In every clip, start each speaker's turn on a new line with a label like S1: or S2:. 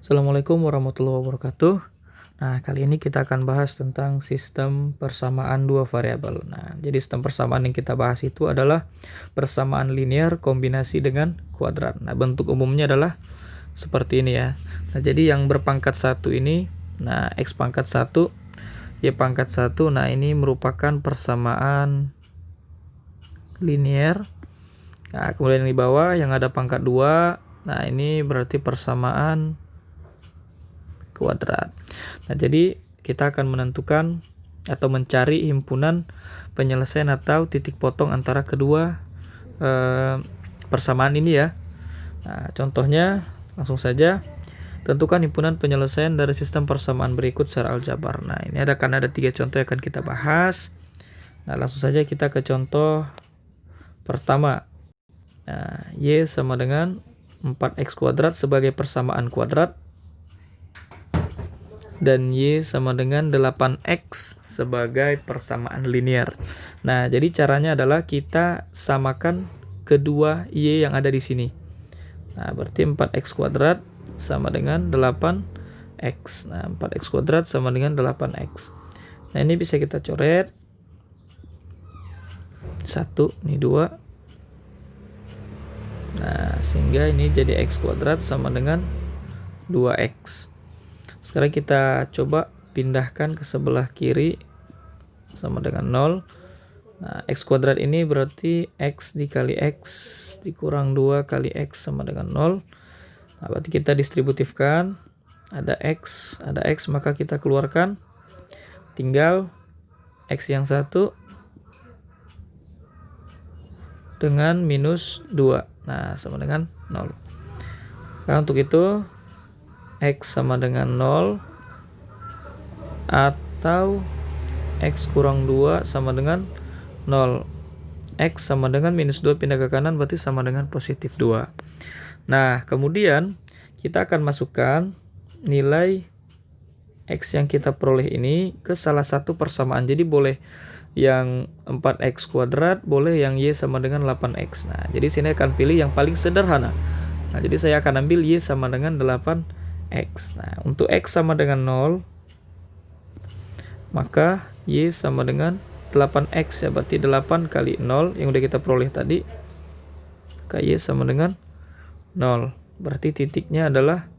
S1: Assalamualaikum warahmatullahi wabarakatuh. Nah, kali ini kita akan bahas tentang sistem persamaan dua variabel. Nah, jadi sistem persamaan yang kita bahas itu adalah persamaan linear kombinasi dengan kuadrat. Nah, bentuk umumnya adalah seperti ini ya. Nah, jadi yang berpangkat 1 ini, nah, X pangkat 1, Y pangkat 1, nah ini merupakan persamaan linear. Nah, kemudian di bawah yang ada pangkat 2, nah ini berarti persamaan kuadrat. Nah, jadi kita akan menentukan atau mencari himpunan penyelesaian atau titik potong antara kedua persamaan ini ya. Nah, contohnya langsung saja tentukan himpunan penyelesaian dari sistem persamaan berikut secara aljabar. Nah, ini akan ada 3 contoh yang akan kita bahas. Nah, langsung saja kita ke contoh pertama. Nah, Y sama dengan 4X kuadrat sebagai persamaan kuadrat dan Y sama dengan 8X sebagai persamaan linear. Nah, jadi caranya adalah kita samakan kedua Y yang ada di sini. Nah, berarti 4X kuadrat sama dengan 8X. Nah, 4X kuadrat sama dengan 8X. Nah, ini bisa kita coret. 1, ini 2. Nah, sehingga ini jadi X kuadrat sama dengan 2X. Sekarang kita coba pindahkan ke sebelah kiri sama dengan 0. Nah, X kuadrat ini berarti X dikali X dikurang 2 kali X sama dengan 0. Nah, berarti kita distributifkan. Ada X, maka kita keluarkan. Tinggal X yang 1 dengan minus 2. Nah, sama dengan 0. Nah, untuk itu X sama dengan 0 atau X kurang 2 sama dengan 0. X sama dengan minus 2 pindah ke kanan berarti sama dengan positif 2. Nah, kemudian kita akan masukkan nilai X yang kita peroleh ini ke salah satu persamaan. Jadi boleh yang 4X kuadrat, boleh yang Y sama dengan 8X. Nah, jadi sini akan pilih yang paling sederhana. Nah, jadi saya akan ambil Y sama dengan 8X. Nah, untuk X sama dengan 0, maka Y sama dengan 8X ya, berarti 8 kali 0 yang udah kita peroleh tadi. Maka Y sama dengan 0. Berarti titiknya adalah,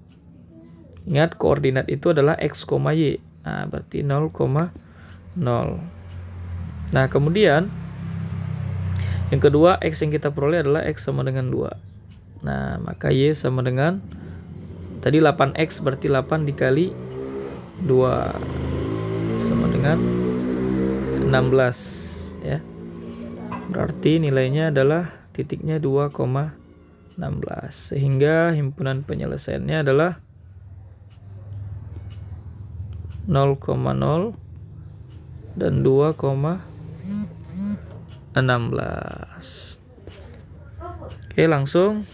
S1: ingat koordinat itu adalah X, Y. Nah, berarti 0, 0. Nah, kemudian yang kedua X yang kita peroleh adalah X sama dengan 2. Nah, maka Y sama dengan tadi 8X berarti 8 dikali 2 sama dengan 16 ya. Berarti nilainya adalah titiknya 2,16. Sehingga himpunan penyelesaiannya adalah 0,0 dan 2,16. Oke, langsung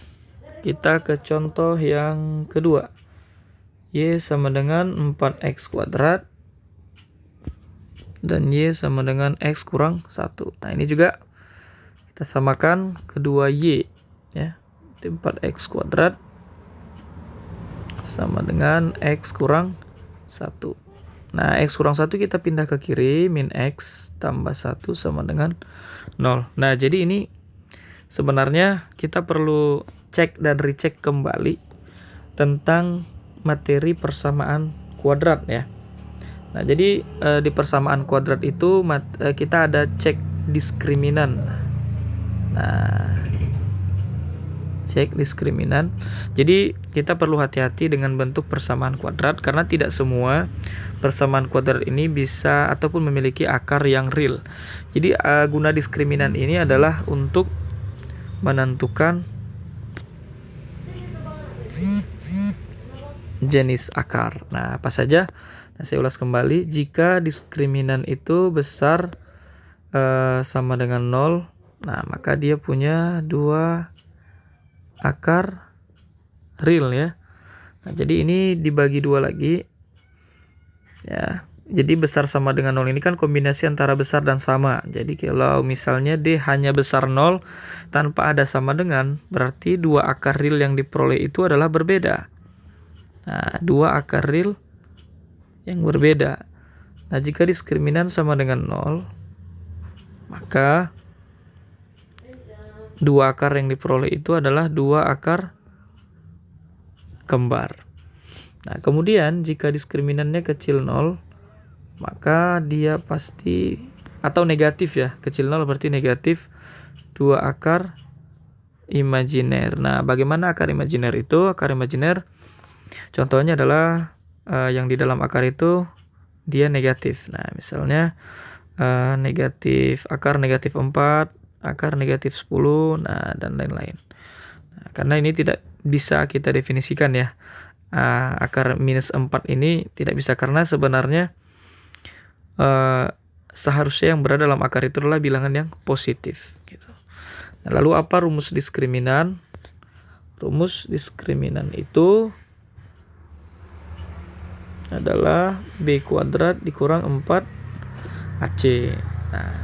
S1: kita ke contoh yang kedua. Y sama dengan 4X kuadrat dan Y sama dengan X kurang 1. Nah, ini juga kita samakan kedua Y ya. 4X kuadrat sama dengan X kurang 1. Nah, X kurang 1 kita pindah ke kiri, min X tambah 1 sama dengan 0. Nah, jadi ini sebenarnya kita perlu cek dan recheck kembali tentang materi persamaan kuadrat ya. Nah, jadi di persamaan kuadrat itu kita ada cek diskriminan. Nah, cek diskriminan. Jadi kita perlu hati-hati dengan bentuk persamaan kuadrat karena tidak semua persamaan kuadrat ini bisa ataupun memiliki akar yang real. Jadi guna diskriminan ini adalah untuk menentukan jenis akar. Nah, apa saja? Nah, saya ulas kembali. Jika diskriminan itu besar sama dengan 0, nah maka dia punya 2 akar real ya. Nah, jadi ini dibagi 2 lagi ya. Jadi besar sama dengan 0 ini kan kombinasi antara besar dan sama. Jadi kalau misalnya D hanya besar 0 tanpa ada sama dengan, berarti 2 akar real yang diperoleh itu adalah berbeda. Nah, dua akar real yang berbeda. Nah, jika diskriminan sama dengan 0, maka dua akar yang diperoleh itu adalah dua akar kembar. Nah, kemudian jika diskriminannya kecil 0, maka dia pasti, atau negatif ya, kecil 0 berarti negatif dua akar imajiner. Nah, bagaimana akar imajiner itu? Akar imajiner contohnya adalah yang di dalam akar itu dia negatif. Nah, misalnya akar negatif 4, akar negatif 10, nah, dan lain-lain. Nah, karena ini tidak bisa kita definisikan ya. Akar minus 4 ini tidak bisa, karena sebenarnya seharusnya yang berada dalam akar itu adalah bilangan yang positif gitu. Nah, lalu apa rumus diskriminan? Rumus diskriminan itu adalah B kuadrat dikurang 4 AC. Nah,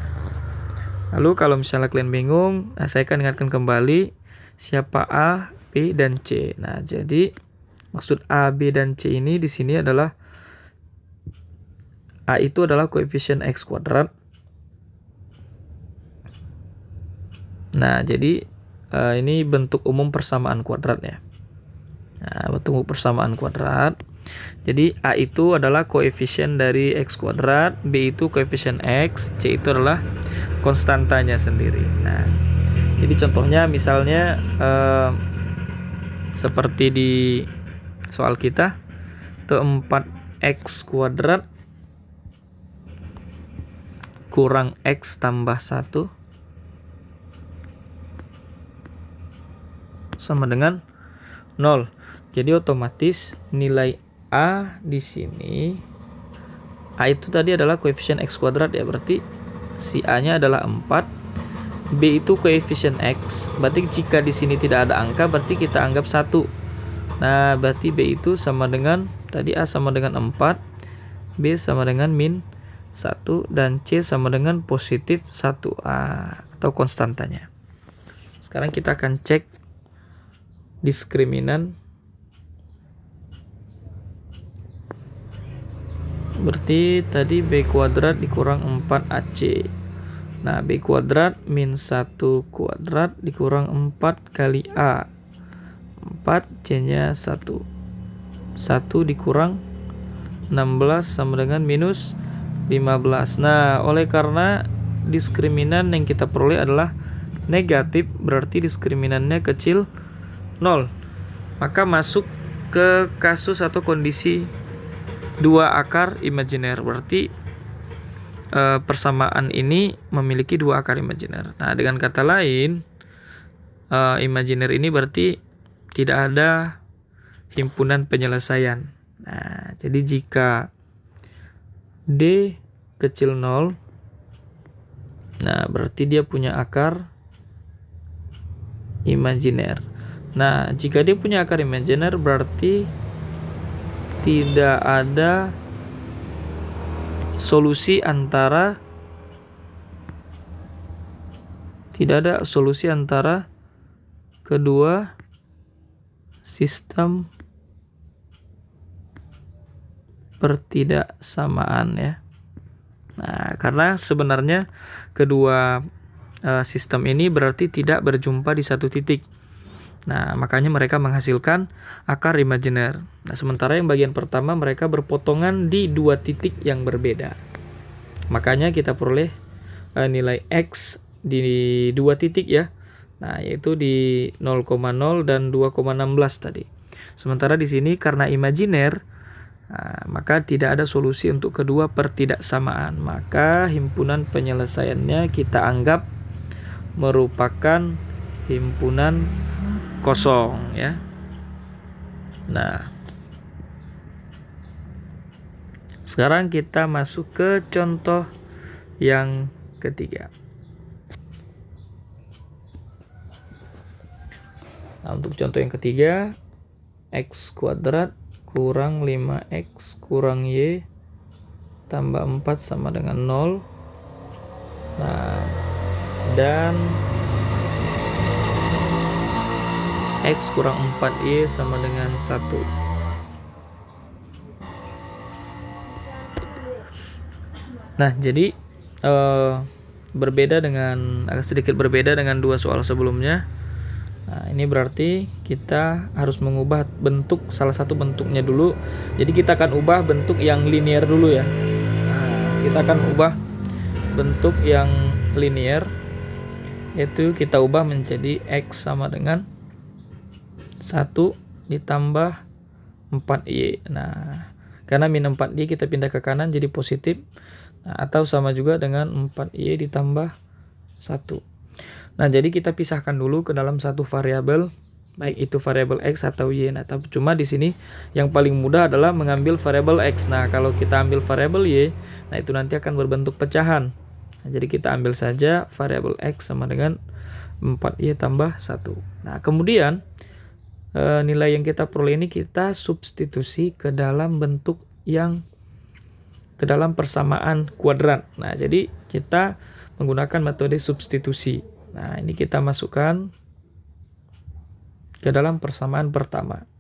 S1: lalu kalau misalnya kalian bingung, saya akan ingatkan kembali siapa A, B, dan C. Nah, jadi maksud A, B, dan C ini di sini adalah A itu adalah koefisien X kuadrat. Nah, jadi ini bentuk umum persamaan kuadrat ya. Nah, bentuk persamaan kuadrat. Jadi A itu adalah koefisien dari X kuadrat, B itu koefisien X, C itu adalah konstantanya sendiri. Nah, jadi contohnya misalnya seperti di soal kita, itu 4X kuadrat kurang X tambah 1 sama dengan 0. Jadi otomatis nilai A di sini, A itu tadi adalah koefisien X kuadrat ya, berarti si A-nya adalah 4. B itu koefisien X, berarti jika di sini tidak ada angka berarti kita anggap 1. Nah, berarti B itu sama dengan, tadi A sama dengan 4, B sama dengan min 1, dan C sama dengan positif 1 atau konstantanya. Sekarang kita akan cek diskriminan. Berarti tadi B kuadrat dikurang 4AC. Nah, B kuadrat min 1 kuadrat dikurang 4 kali A. 4 C-nya 1. 1 dikurang 16 sama dengan minus 15. Nah, oleh karena diskriminan yang kita peroleh adalah negatif, berarti diskriminannya kecil 0. Maka masuk ke kasus atau kondisi dua akar imajiner, berarti persamaan ini memiliki dua akar imajiner. Nah, dengan kata lain, imajiner ini berarti tidak ada himpunan penyelesaian. Nah, jadi jika D kecil 0, nah berarti dia punya akar imajiner. Nah, jika dia punya akar imajiner berarti tidak ada solusi antara kedua sistem pertidaksamaan ya. Nah, karena sebenarnya kedua sistem ini berarti tidak berjumpa di satu titik. Nah, makanya mereka menghasilkan akar imajiner. Nah, sementara yang bagian pertama mereka berpotongan di dua titik yang berbeda. Makanya kita peroleh nilai X di dua titik ya. Nah, yaitu di 0,0 dan 2,16 tadi. Sementara di sini karena imajiner, maka tidak ada solusi untuk kedua pertidaksamaan. Maka himpunan penyelesaiannya kita anggap merupakan himpunan kosong ya. Nah, sekarang kita masuk ke contoh yang ketiga. Nah, untuk contoh yang ketiga, X kuadrat kurang 5X kurang Y tambah 4 sama dengan 0. Nah, dan X kurang 4Y sama dengan 1. Nah, jadi agak sedikit berbeda dengan dua soal sebelumnya. Nah, ini berarti kita harus mengubah bentuk salah satu bentuknya dulu. Jadi kita akan ubah bentuk yang linear dulu ya. Nah, kita akan ubah bentuk yang linear, yaitu kita ubah menjadi X sama dengan 1 ditambah 4Y. Nah, karena min 4Y kita pindah ke kanan jadi positif. Nah, atau sama juga dengan 4Y ditambah 1. Nah, jadi kita pisahkan dulu ke dalam satu variabel, baik itu variabel X atau Y. Nah, tapi cuma di sini yang paling mudah adalah mengambil variabel X. Nah, kalau kita ambil variabel Y, nah itu nanti akan berbentuk pecahan. Nah, jadi kita ambil saja variabel X sama dengan 4Y tambah 1. Nah, kemudian nilai yang kita peroleh ini kita substitusi ke dalam bentuk ke dalam persamaan kuadrat. Nah, jadi kita menggunakan metode substitusi. Nah, ini kita masukkan ke dalam persamaan pertama,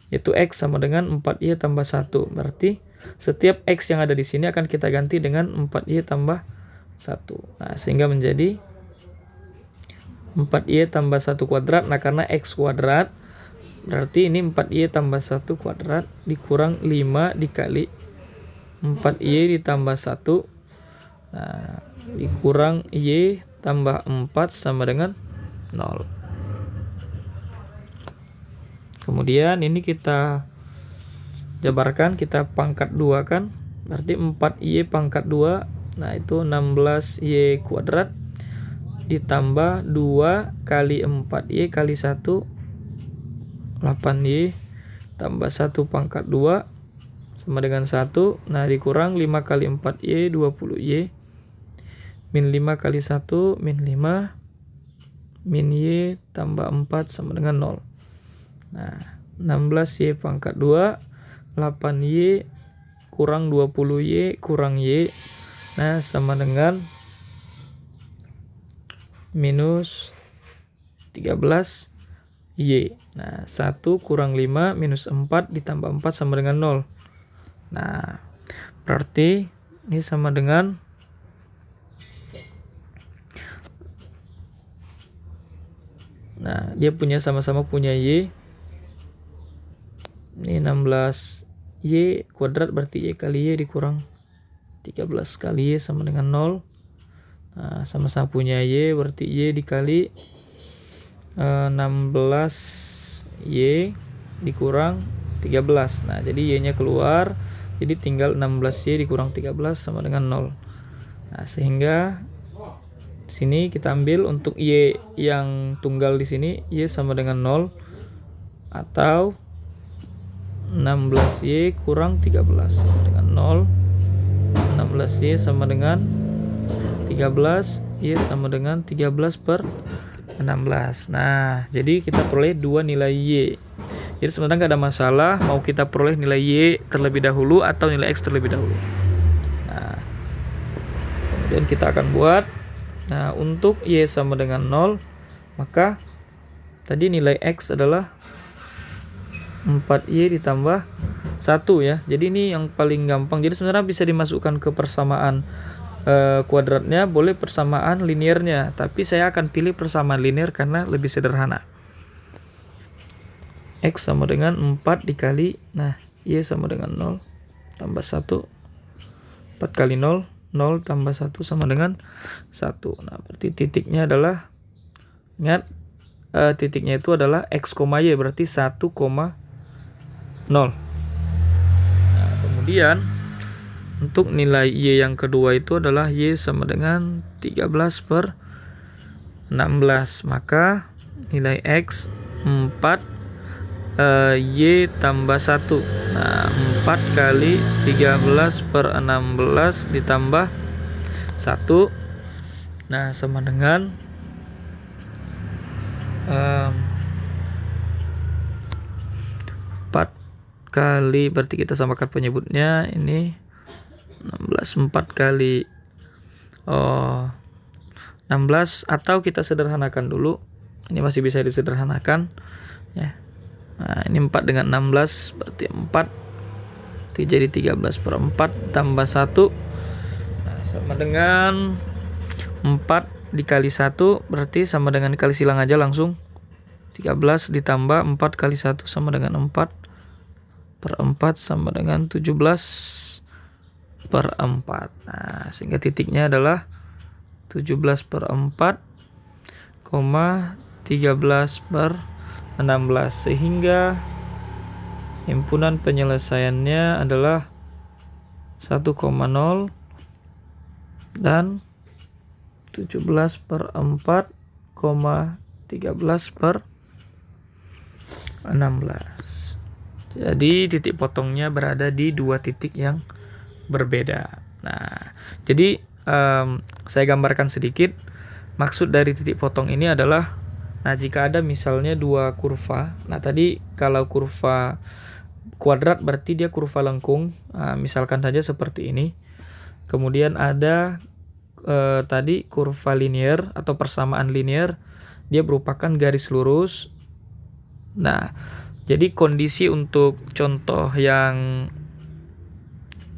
S1: yaitu X sama dengan 4Y tambah 1. Berarti setiap X yang ada di sini akan kita ganti dengan 4Y tambah 1. Nah, sehingga menjadi 4Y tambah 1 kuadrat. Nah, karena X kuadrat, berarti ini 4Y tambah 1 kuadrat dikurang 5 dikali 4Y ditambah 1. Nah, dikurang Y tambah 4 sama dengan 0. Kemudian ini kita jabarkan, kita pangkat 2 kan. Berarti 4Y pangkat 2. Nah, itu 16Y kuadrat ditambah 2 kali 4Y kali 1, 8Y tambah 1 pangkat 2 sama dengan 1. Nah, dikurang 5 kali 4Y 20Y min 5 kali 1 min 5 min Y tambah 4 sama dengan 0. Nah, 16Y pangkat 2, 8Y kurang 20Y kurang Y. Nah, sama dengan minus 13Y. Nah, 1 kurang 5 minus 4 ditambah 4 sama dengan 0. Nah, berarti ini sama dengan dia sama-sama punya Y. Ini 16Y kuadrat berarti Y kali Y dikurang 13 kali Y sama dengan 0. Nah, sama-sama punya Y berarti Y dikali 16Y dikurang 13. Nah, jadi Y-nya keluar. Jadi tinggal 16Y dikurang 13 sama dengan 0. Nah, sehingga sini kita ambil untuk Y yang tunggal di sini, Y sama dengan 0 atau 16Y kurang 13 sama dengan 0. 16Y sama dengan 13, Y sama dengan 13 per 16. Nah, jadi kita peroleh dua nilai Y. Jadi sebenarnya nggak ada masalah mau kita peroleh nilai Y terlebih dahulu atau nilai X terlebih dahulu. Nah, kemudian kita akan buat. Nah, untuk Y sama dengan 0, maka tadi nilai X adalah 4Y ditambah 1 ya. Jadi ini yang paling gampang. Jadi sebenarnya bisa dimasukkan ke persamaan kuadratnya, boleh persamaan linearnya. Tapi saya akan pilih persamaan linear karena lebih sederhana. X sama dengan 4 dikali, nah Y sama dengan 0 tambah 1. 4 kali 0. 0 tambah 1 sama dengan 1. Nah, berarti titiknya adalah, ingat titiknya itu adalah X, Y, berarti 1, 0. Nah, kemudian untuk nilai Y yang kedua itu adalah Y sama dengan 13 per 16. Maka nilai X 4 Y tambah 1. Nah, 4 kali 13 per 16 ditambah 1. Nah, sama dengan 4 kali, berarti kita samakan penyebutnya. Ini 16, 4 kali 16, atau kita sederhanakan dulu. Ini masih bisa disederhanakan ya. Nah, ini 4 dengan 16 berarti 4 jadi 13 per 4 tambah 1. Nah, sama dengan 4 dikali 1 berarti sama dengan dikali silang aja langsung. 13 ditambah 4 kali 1 sama dengan 4 per 4 sama dengan 17 per 4. Nah, sehingga titiknya adalah 17 per 4, 13 per 16. Sehingga himpunan penyelesaiannya adalah 1,0 dan 17 per 4, 13 per 16. Jadi titik potongnya berada di dua titik yang berbeda. Nah, jadi saya gambarkan sedikit. Maksud dari titik potong ini adalah, nah jika ada misalnya dua kurva. Nah tadi kalau kurva kuadrat berarti dia kurva lengkung. Nah, misalkan saja seperti ini. Kemudian ada tadi kurva linear atau persamaan linear, dia merupakan garis lurus. Nah, jadi kondisi untuk contoh yang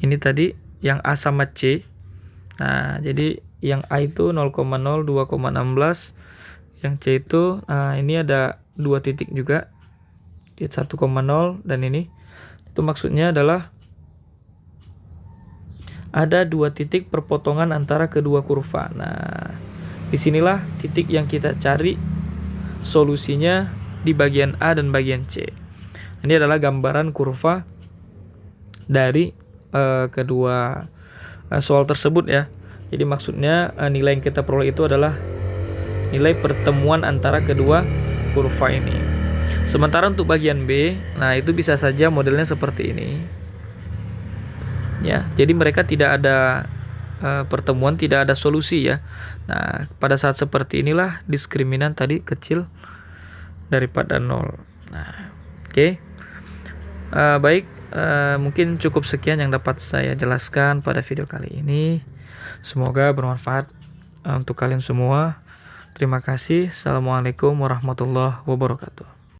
S1: ini tadi, yang A sama C. Nah, jadi yang A itu 0,0, 2,16. Yang C itu, ini ada dua titik juga. 1,0 dan ini. Itu maksudnya adalah ada dua titik perpotongan antara kedua kurva. Nah, disinilah titik yang kita cari solusinya di bagian A dan bagian C. Ini adalah gambaran kurva dari kedua soal tersebut ya. Jadi maksudnya nilai yang kita peroleh itu adalah nilai pertemuan antara kedua kurva ini. Sementara untuk bagian B, nah itu bisa saja modelnya seperti ini. Ya, jadi mereka tidak ada pertemuan, tidak ada solusi ya. Nah, pada saat seperti inilah diskriminan tadi kecil daripada 0. Nah, oke. Baik, mungkin cukup sekian yang dapat saya jelaskan pada video kali ini. Semoga bermanfaat untuk kalian semua. Terima kasih. Assalamualaikum warahmatullahi wabarakatuh.